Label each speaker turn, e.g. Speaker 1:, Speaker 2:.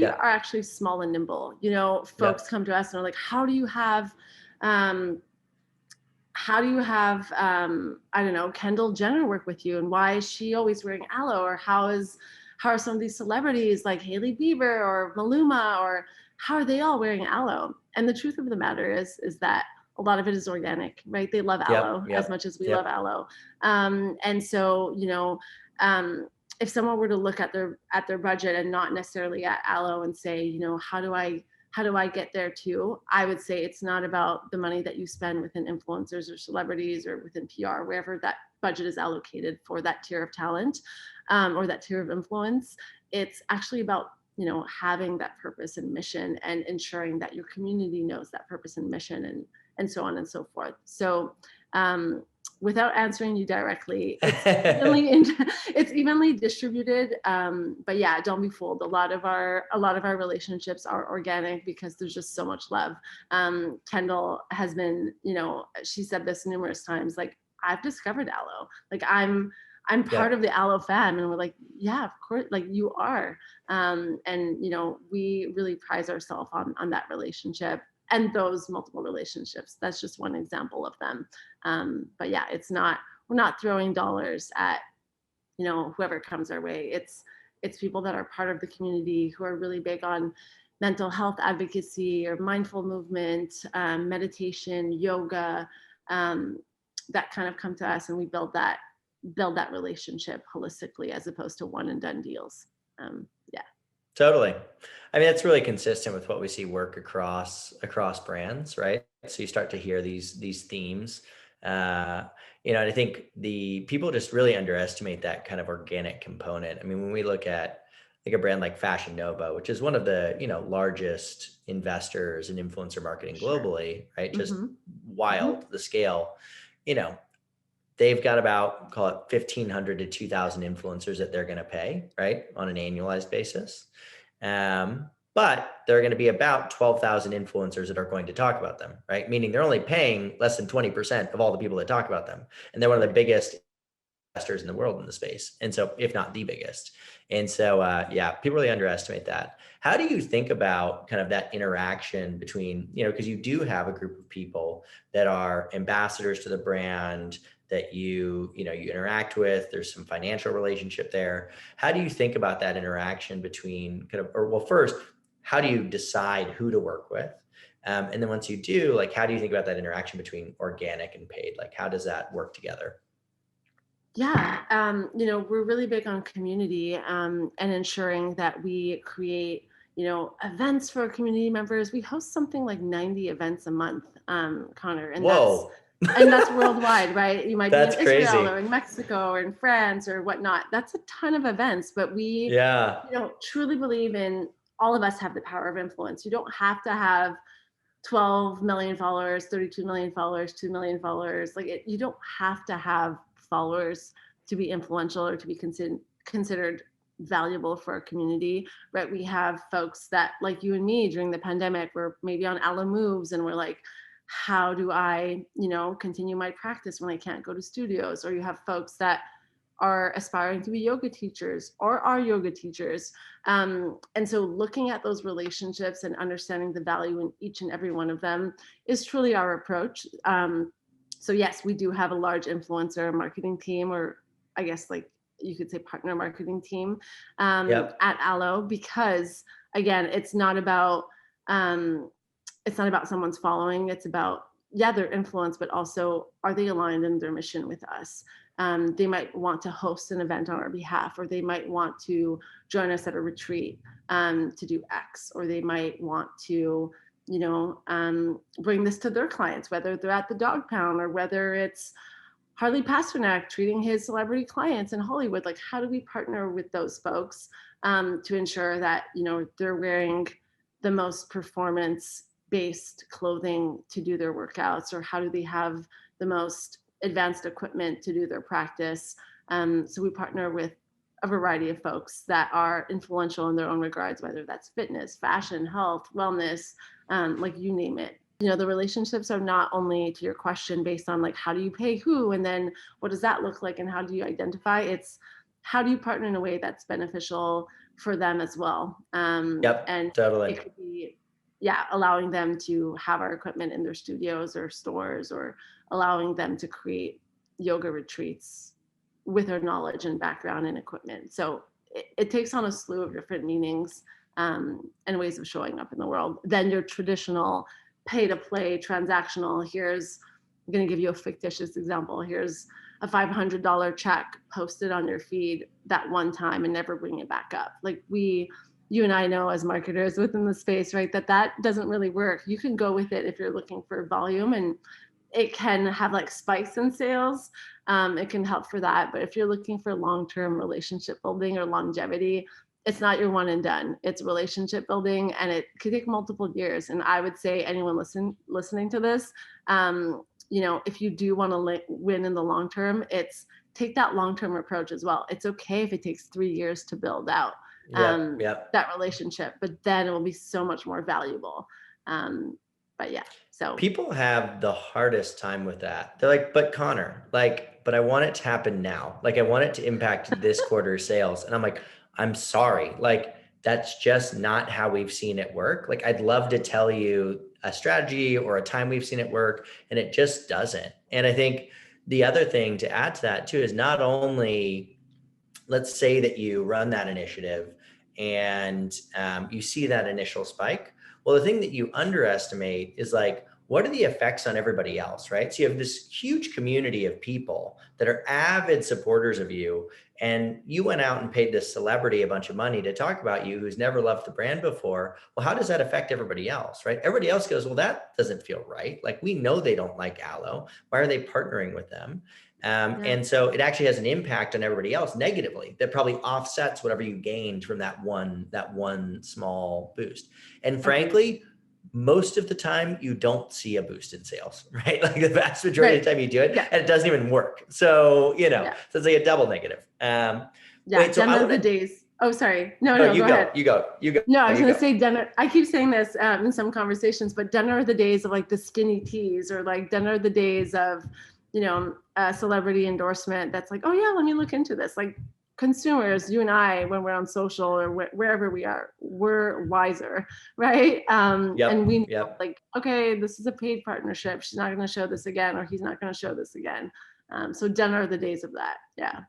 Speaker 1: we are actually small and nimble. You know, folks come to us and are like, how do you have, I don't know, Kendall Jenner work with you, and why is she always wearing aloe? Or how are some of these celebrities like Hailey Bieber or Maluma, or how are they all wearing aloe? And the truth of the matter is that a lot of it is organic, right? They love aloe as much as we love aloe. And so, you know, if someone were to look at their budget and not necessarily at aloe and say, you know, how do I get there too? I would say it's not about the money that you spend within influencers or celebrities or within PR, wherever that budget is allocated for that tier of talent, or that tier of influence. It's actually about, you know, having that purpose and mission and ensuring that your community knows that purpose and mission, and so on and so forth. So without answering you directly, it's evenly distributed. But yeah, don't be fooled. A lot of our relationships are organic because there's just so much love. Kendall has been, you know, she said this numerous times, like, I've discovered aloe. Like, I'm part of the aloe fam. And we're like, yeah, of course, like you are. And, you know, we really prize ourselves on that relationship and those multiple relationships. That's just one example of them. But yeah, we're not throwing dollars at, you know, whoever comes our way. It's people that are part of the community who are really big on mental health advocacy or mindful movement, meditation, yoga, that kind of come to us, and we build that relationship holistically as opposed to one and done deals. Yeah.
Speaker 2: Totally. I mean, that's really consistent with what we see work across brands, right? So you start to hear these themes, you know, and I think the people just really underestimate that kind of organic component. I mean, when we look at like a brand like Fashion Nova, which is one of the, you know, largest investors in influencer marketing globally, right? Just wild, the scale, you know, they've got about, call it 1,500 to 2,000 influencers that they're going to pay, right, on an annualized basis. But there are going to be about 12,000 influencers that are going to talk about them, right? Meaning they're only paying less than 20% of all the people that talk about them. And they're one of the biggest investors in the world in the space. And so, if not the biggest. And so, yeah, people really underestimate that. How do you think about kind of that interaction between, you know, because you do have a group of people that are ambassadors to the brand that you interact with, there's some financial relationship there. How do you think about that interaction between kind of, or well, first, how do you decide who to work with? And then once you do, like, how do you think about that interaction between organic and paid? Like, how does that work together?
Speaker 1: Yeah, you know, we're really big on community, and ensuring that we create, you know, events for community members. We host something like 90 events a month, Connor, and that's worldwide, right? You might be in Israel or in Mexico or in France or whatnot. That's a ton of events, but we, you know, truly believe in all of us have the power of influence. You don't have to have 12 million followers, 32 million followers, 2 million followers. Like, you don't have to have followers to be influential or to be considered valuable for our community, right? We have folks that, like you and me, during the pandemic, we're maybe on Alo moves, and we're like, how do I, you know, continue my practice when I can't go to studios? Or you have folks that are aspiring to be yoga teachers or are yoga teachers. And so looking at those relationships and understanding the value in each and every one of them is truly our approach. So yes, we do have a large influencer marketing team, or I guess like you could say partner marketing team at Alo, because again, it's not about someone's following. It's about, yeah, their influence, but also, are they aligned in their mission with us? They might want to host an event on our behalf, or they might want to join us at a retreat to do X, or they might want to, you know, bring this to their clients, whether they're at the dog pound or whether it's Harley Pasternak treating his celebrity clients in Hollywood. Like, how do we partner with those folks to ensure that, you know, they're wearing the most performance-based clothing to do their workouts, or how do they have the most advanced equipment to do their practice? So we partner with a variety of folks that are influential in their own regards, whether that's fitness, fashion, health, wellness, like you name it. You know, the relationships are not only, to your question, based on like, how do you pay who, and then what does that look like, and how do you identify? It's how do you partner in a way that's beneficial for them as well? And
Speaker 2: Yep, totally.
Speaker 1: it could be, yeah, allowing them to have our equipment in their studios or stores, or allowing them to create yoga retreats with their knowledge and background and equipment. So it takes on a slew of different meanings, and ways of showing up in the world than your traditional pay to play transactional. I'm going to give you a fictitious example. Here's a $500 check posted on your feed that one time and never bring it back up. Like you and I know as marketers within the space, right, that doesn't really work. You can go with it if you're looking for volume, and it can have like spikes in sales. It can help for that. But if you're looking for long-term relationship building or longevity, it's not your one and done. It's relationship building, and it could take multiple years. And I would say anyone listening to this, if you do want to win in the long term, it's take that long-term approach as well. It's okay if it takes 3 years to build out
Speaker 2: Yep.
Speaker 1: that relationship, but then it will be so much more valuable. But yeah, so
Speaker 2: People have the hardest time with that. They're like, but Connor, like, but I want it to happen now. Like, I want it to impact this quarter's sales. And I'm like, I'm sorry. Like, that's just not how we've seen it work. Like, I'd love to tell you a strategy or a time we've seen it work, and it just doesn't. And I think the other thing to add to that too is not only, let's say that you run that initiative and you see that initial spike. Well, the thing that you underestimate is like, what are the effects on everybody else, right? So you have this huge community of people that are avid supporters of you, and you went out and paid this celebrity a bunch of money to talk about you who's never loved the brand before. Well, how does that affect everybody else, right? Everybody else goes, well, that doesn't feel right. Like, we know they don't like Alo. Why are they partnering with them?
Speaker 1: yeah.
Speaker 2: And so it actually has an impact on everybody else negatively that probably offsets whatever you gained from that one small boost. And frankly, most of the time you don't see a boost in sales, right? Like, the vast majority of the time you do it,
Speaker 1: Yeah.
Speaker 2: and it doesn't even work. So,
Speaker 1: Yeah.
Speaker 2: so it's like a double negative.
Speaker 1: Yeah.
Speaker 2: Wait, so
Speaker 1: Gone are the days. Oh, sorry. No,
Speaker 2: you
Speaker 1: go
Speaker 2: go,
Speaker 1: ahead.
Speaker 2: you go, you go.
Speaker 1: No, I was
Speaker 2: you
Speaker 1: going to
Speaker 2: go.
Speaker 1: say dinner. I keep saying this in some conversations, but dinner are the days of like the skinny teas, or like dinner are the days of, a celebrity endorsement that's like, oh yeah, let me look into this. Like, consumers, you and I, when we're on social or wherever we are, we're wiser, right? And we know,
Speaker 2: Yep.
Speaker 1: like, okay, this is a paid partnership. She's not going to show this again, or he's not going to show this again. So dinner are the days of that. Yeah.